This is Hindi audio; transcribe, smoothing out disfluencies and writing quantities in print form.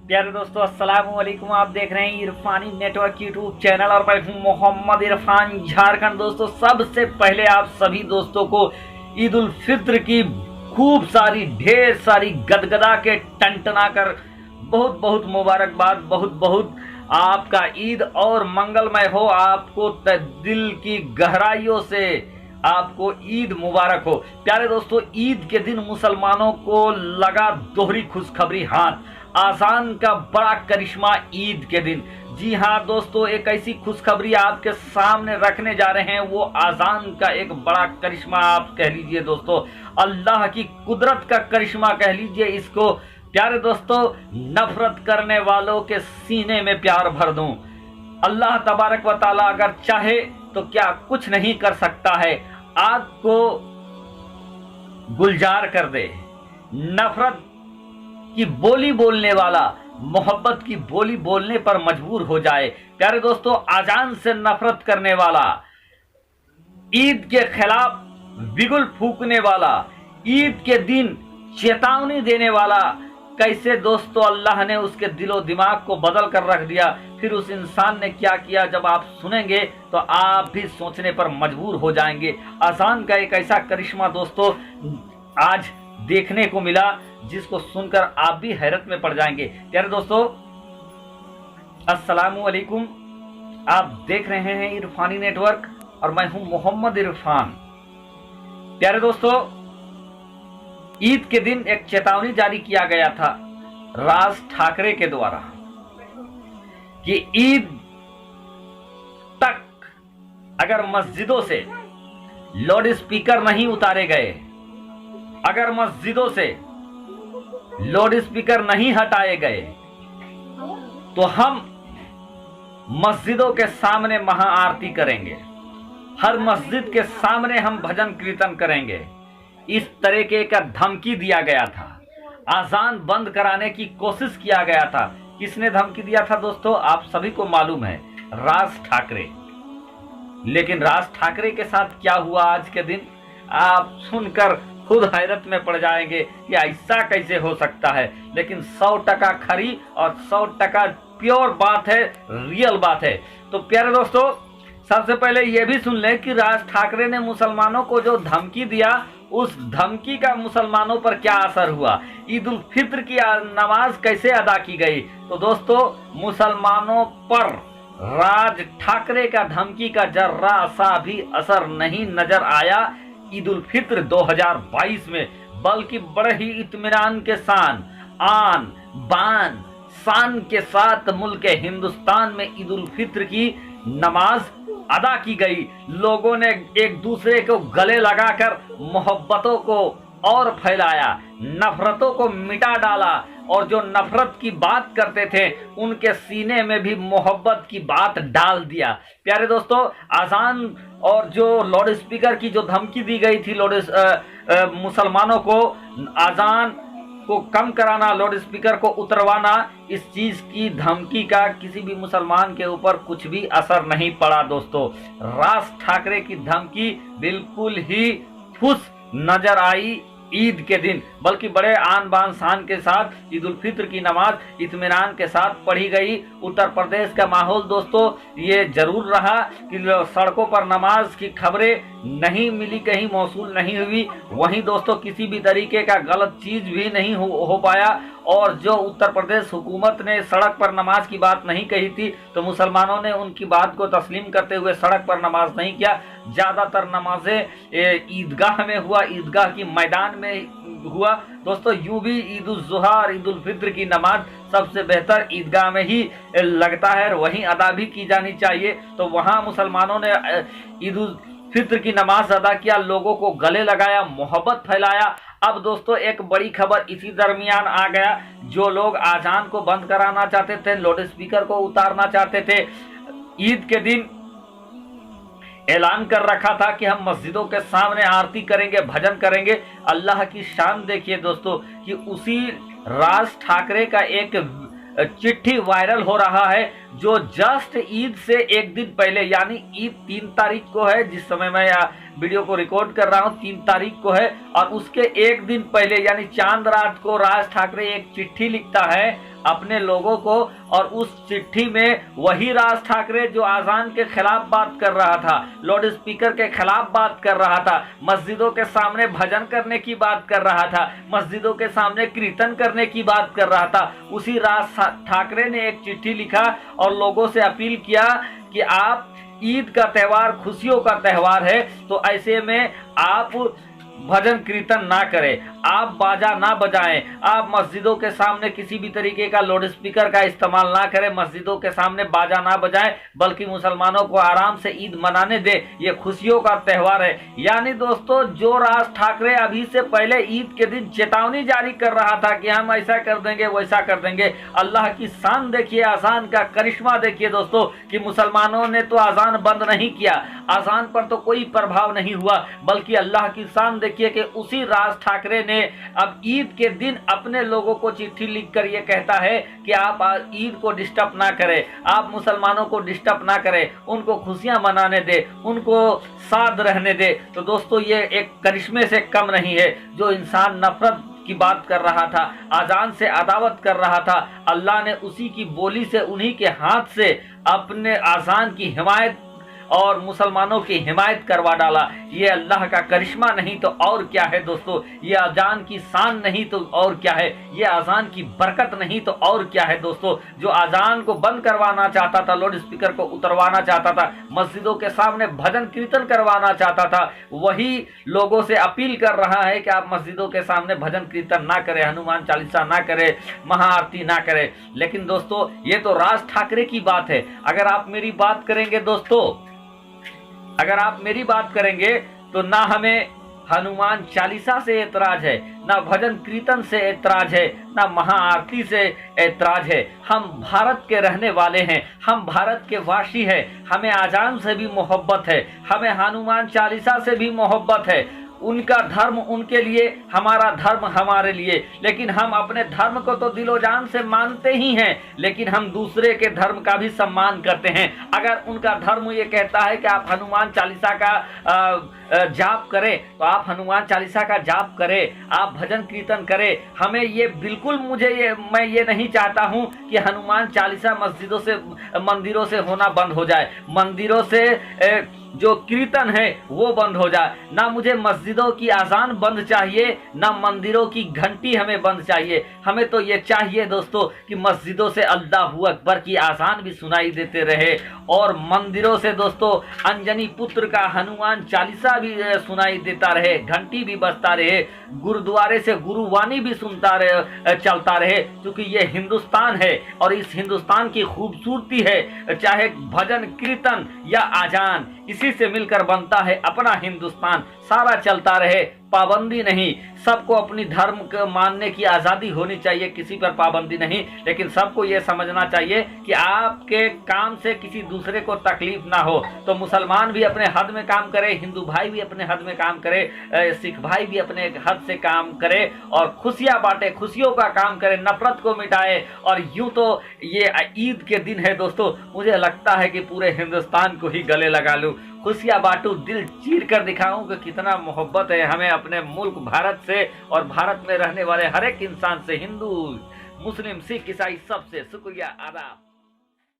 प्यारे दोस्तों, अस्सलाम वालेकुम। आप देख रहे हैं इरफानी नेटवर्क यूट्यूब चैनल और मैं हूं मोहम्मद इरफान झारखंड। दोस्तों, सबसे पहले आप सभी दोस्तों को ईद उल फित्र की खूब सारी ढेर सारी गदगदा के टनटना कर बहुत बहुत मुबारकबाद। बहुत बहुत आपका ईद और मंगलमय हो। आपको दिल की गहराइयों से आपको ईद मुबारक हो। प्यारे दोस्तों, ईद के दिन मुसलमानों को लगा दोहरी खुशखबरी हाथ। आजान का बड़ा करिश्मा ईद के दिन। जी हाँ दोस्तों, एक ऐसी खुशखबरी आपके सामने रखने जा रहे हैं। वो आजान का एक बड़ा करिश्मा आप कह लीजिए दोस्तों, अल्लाह की कुदरत का करिश्मा कह लीजिए इसको। प्यारे दोस्तों, नफरत करने वालों के सीने में प्यार भर दूं। अल्लाह तबारक व ताला अगर चाहे तो क्या कुछ नहीं कर सकता है, आग को गुलजार कर दे। नफरत की बोली बोलने वाला मोहब्बत की बोली बोलने पर मजबूर हो जाए। प्यारे दोस्तों, आजान से नफरत करने वाला, ईद के खिलाफ बिगुल फूकने वाला, ईद के दिन चेतावनी देने वाला, कैसे दोस्तों अल्लाह ने उसके दिलो दिमाग को बदल कर रख दिया। फिर उस इंसान ने क्या किया, जब आप सुनेंगे तो आप भी सोचने पर मजबूर हो जाएंगे। आजान का एक ऐसा करिश्मा दोस्तों आज देखने को मिला जिसको सुनकर आप भी हैरत में पड़ जाएंगे। प्यारे दोस्तों, अस्सलाम वालेकुम। आप देख रहे हैं इरफानी नेटवर्क और मैं हूं मोहम्मद इरफान। प्यारे दोस्तों, ईद के दिन एक चेतावनी जारी किया गया था राज ठाकरे के द्वारा कि ईद तक अगर मस्जिदों से लाउड स्पीकर नहीं उतारे गए, अगर मस्जिदों से लाउड स्पीकर नहीं हटाए गए, तो हम मस्जिदों के सामने महाआरती करेंगे, हर मस्जिद के सामने हम भजन कीर्तन करेंगे। इस तरीके का धमकी दिया गया था। आजान बंद कराने की कोशिश किया गया था। किसने धमकी दिया था दोस्तों? आप सभी को मालूम है, राज ठाकरे। लेकिन राज ठाकरे के साथ क्या हुआ आज के दिन, आप सुनकर खुद हैरत में पड़ जाएंगे कि ऐसा कैसे हो सकता है। लेकिन 100% खरी और 100% प्योर बात है, रियल बात है। तो प्यारे दोस्तों, सबसे पहले यह भी सुन लें कि राज ठाकरे ने मुसलमानों को जो धमकी दिया, उस धमकी का मुसलमानों पर क्या असर हुआ, ईद उल फित्र की नमाज कैसे अदा की गई। तो दोस्तों, मुसलमानों पर राज ठाकरे का धमकी का जर्रा सा भी असर नहीं नजर आया ईद उल फित्र 2022 में, बल्कि बड़े ही इत्मीनान के साथ, आन बान शान के साथ मुल्क हिंदुस्तान में ईद उल फित्र की नमाज अदा की गई। लोगों ने एक दूसरे को गले लगाकर मोहब्बतों को और फैलाया, नफरतों को मिटा डाला, और जो नफरत की बात करते थे उनके सीने में भी मोहब्बत की बात डाल दिया। प्यारे दोस्तों, आजान और जो लाउड स्पीकर की जो धमकी दी गई थी, मुसलमानों को आजान को कम कराना, लाउड स्पीकर को उतरवाना, इस चीज की धमकी का किसी भी मुसलमान के ऊपर कुछ भी असर नहीं पड़ा। दोस्तों, राज ठाकरे की धमकी बिल्कुल ही फुस नजर आई ईद के दिन, बल्कि बड़े आन बान शान के साथ ईद उल फित्र की नमाज इत्मीनान के साथ पढ़ी गई। उत्तर प्रदेश का माहौल दोस्तों ये जरूर रहा कि सड़कों पर नमाज की खबरें नहीं मिली, कहीं मौसूल नहीं हुई। वहीं दोस्तों किसी भी तरीके का गलत चीज भी नहीं हो पाया। और जो उत्तर प्रदेश हुकूमत ने सड़क पर नमाज की बात नहीं कही थी, तो मुसलमानों ने उनकी बात को तस्लीम करते हुए सड़क पर नमाज नहीं किया। ज्यादातर नमाजें ईदगाह में हुआ, ईदगाह की मैदान में हुआ। दोस्तों, यूं भी ईद उल जुहा और ईद उल फित्र की नमाज सबसे बेहतर ईदगाह में ही लगता है, वहीं अदा भी की जानी चाहिए। तो वहां मुसलमानों ने ईद उल फित्र की नमाज अदा किया, लोगों को गले लगाया, मोहब्बत फैलाया। अब दोस्तों, एक बड़ी खबर इसी दरमियान आ गया। जो लोग आजान को बंद कराना चाहते थे, लाउड स्पीकर को उतारना चाहते थे, ईद के दिन ऐलान कर रखा था कि हम मस्जिदों के सामने आरती करेंगे, भजन करेंगे। अल्लाह की शान देखिए दोस्तों कि उसी राज ठाकरे का एक चिट्ठी वायरल हो रहा है, जो जस्ट ईद से एक दिन पहले, यानी ईद 3 तारीख को है, जिस समय मैं वीडियो को रिकॉर्ड कर रहा हूं 3 तारीख को है, और उसके एक दिन पहले यानी चांद रात को राज ठाकरे एक चिट्ठी लिखता है अपने लोगों को। और उस चिट्ठी में वही राज ठाकरे जो आजान के खिलाफ बात कर रहा था, लाउड स्पीकर के खिलाफ बात कर रहा था, मस्जिदों के सामने भजन करने की बात कर रहा था, मस्जिदों के सामने कीर्तन करने की बात कर रहा था, उसी राज ठाकरे ने एक चिट्ठी लिखा और लोगों से अपील किया कि आप ईद का त्यौहार खुशियों का त्यौहार है, तो ऐसे में आप भजन कीर्तन ना करें, आप बाजा ना बजाएं, आप मस्जिदों के सामने किसी भी तरीके का लाउड स्पीकर का इस्तेमाल ना करें, मस्जिदों के सामने बाजा ना बजाएं, बल्कि मुसलमानों को आराम से ईद मनाने दें, ये खुशियों का त्यौहार है। यानी दोस्तों, जो राज ठाकरे अभी से पहले ईद के दिन चेतावनी जारी कर रहा था कि हम ऐसा कर देंगे वैसा कर देंगे, अल्लाह की शान देखिए, आजान का करिश्मा देखिए दोस्तों, कि मुसलमानों ने तो आजान बंद नहीं किया, आजान पर तो कोई प्रभाव नहीं हुआ, बल्कि अल्लाह की शान देखिए कि उसी राज ठाकरे ने अब ईद के दिन अपने लोगों को चिट्ठी लिखकर यह कहता है कि आप ईद को डिस्टर्ब ना करें, आप मुसलमानों को डिस्टर्ब ना करें, उनको खुशियां मनाने दे, उनको साथ रहने दे। तो दोस्तों, ये एक करिश्मे से कम नहीं है। जो इंसान नफरत की बात कर रहा था, आजान से अदावत कर रहा था, अल्लाह ने उसी की बोली से, उन्हीं के हाथ से अपने आजान की हिमायत और मुसलमानों की हिमायत करवा डाला। ये अल्लाह का करिश्मा नहीं तो और क्या है दोस्तों, ये अजान की शान नहीं तो और क्या है, ये अजान की बरकत नहीं तो और क्या है दोस्तों। जो अजान को बंद करवाना चाहता था, लाउड स्पीकर को उतरवाना चाहता था, मस्जिदों के सामने भजन कीर्तन करवाना चाहता था, वही लोगों से अपील कर रहा है कि आप मस्जिदों के सामने भजन कीर्तन ना करें, हनुमान चालीसा ना करें, महाआरती ना करें। लेकिन दोस्तों, ये तो राज ठाकरे की बात है। अगर आप मेरी बात करेंगे दोस्तों, अगर आप मेरी बात करेंगे तो ना हमें हनुमान चालीसा से ऐतराज है, ना भजन कीर्तन से ऐतराज है, ना महाआरती से ऐतराज है। हम भारत के रहने वाले हैं, हम भारत के वासी हैं, हमें आजान से भी मोहब्बत है, हमें हनुमान चालीसा से भी मोहब्बत है। उनका धर्म उनके लिए, हमारा धर्म हमारे लिए। लेकिन हम अपने धर्म को तो दिलो जान से मानते ही हैं, लेकिन हम दूसरे के धर्म का भी सम्मान करते हैं। अगर उनका धर्म ये कहता है कि आप हनुमान चालीसा का जाप करें, तो आप हनुमान चालीसा का जाप करें, आप भजन कीर्तन करें। हमें ये बिल्कुल, मैं ये नहीं चाहता हूं कि हनुमान चालीसा मस्जिदों से, मंदिरों से होना बंद हो जाए, मंदिरों से जो कीर्तन है वो बंद हो जाए। ना मुझे मस्जिदों की आजान बंद चाहिए, ना मंदिरों की घंटी हमें बंद चाहिए। हमें तो ये चाहिए दोस्तों कि मस्जिदों से अल्लाहू अकबर की आजान भी सुनाई देते रहे, और मंदिरों से दोस्तों अंजनी पुत्र का हनुमान चालीसा भी सुनाई देता रहे, घंटी भी बजता रहे, गुरुद्वारे से गुरुवाणी भी सुनता रहे, चलता रहे। क्योंकि ये हिंदुस्तान है और इस हिंदुस्तान की खूबसूरती है, चाहे भजन कीर्तन या आजान, इसी से मिलकर बनता है अपना हिंदुस्तान। सारा चलता रहे, पाबंदी नहीं। सबको अपनी धर्म को मानने की आज़ादी होनी चाहिए, किसी पर पाबंदी नहीं। लेकिन सबको ये समझना चाहिए कि आपके काम से किसी दूसरे को तकलीफ ना हो। तो मुसलमान भी अपने हद में काम करे, हिंदू भाई भी अपने हद में काम करे, सिख भाई भी अपने हद से काम करे, और खुशियाँ बांटे, खुशियों का काम करे, नफरत को मिटाए। और यूं तो ये ईद के दिन है दोस्तों, मुझे लगता है कि पूरे हिंदुस्तान को ही गले लगा लूं, खुशियाँ बांटूं, दिल चीर कर दिखाऊं कि कितना मोहब्बत है हमें अपने मुल्क भारत से और भारत में रहने वाले हर एक इंसान से, हिंदू, मुस्लिम, सिख, ईसाई, सबसे। शुक्रिया, आदाब।